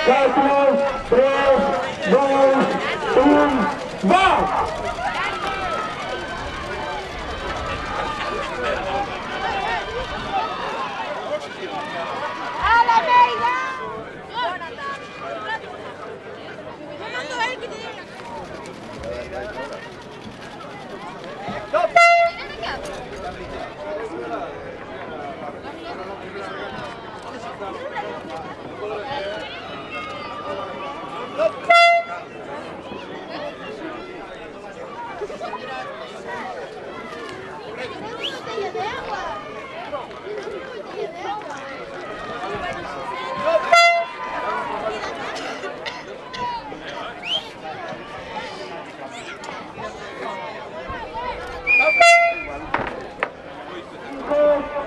4, 3, 2, 1, ¡va!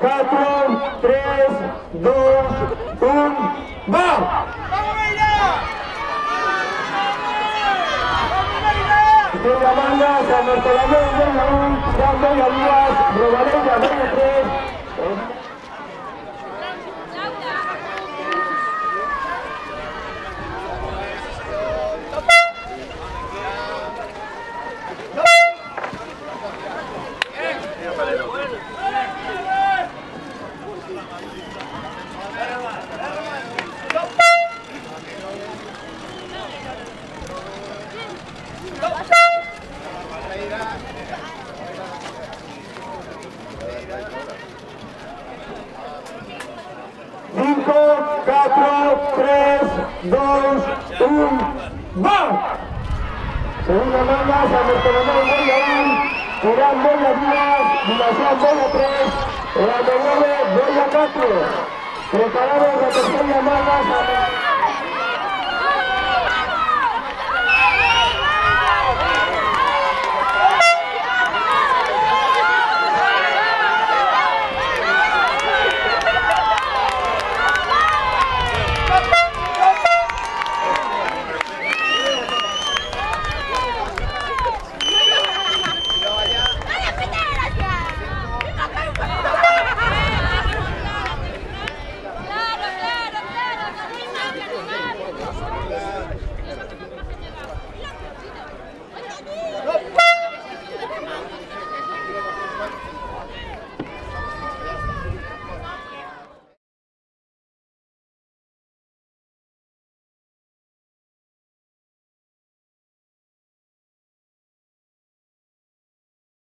Cuatro, 3, 2, 1, ¡va! Estrella Manga, San Bartolomé, León, San María Díaz, Robalella, María 3. Cinco, 4, 3, 2, 1, ¡va! Segunda manga, San Bartolomé, León, Irán, Boya Díaz, Dilación, Boya 3, Irán, 9, Boya 4. Preparados la tercera manga, San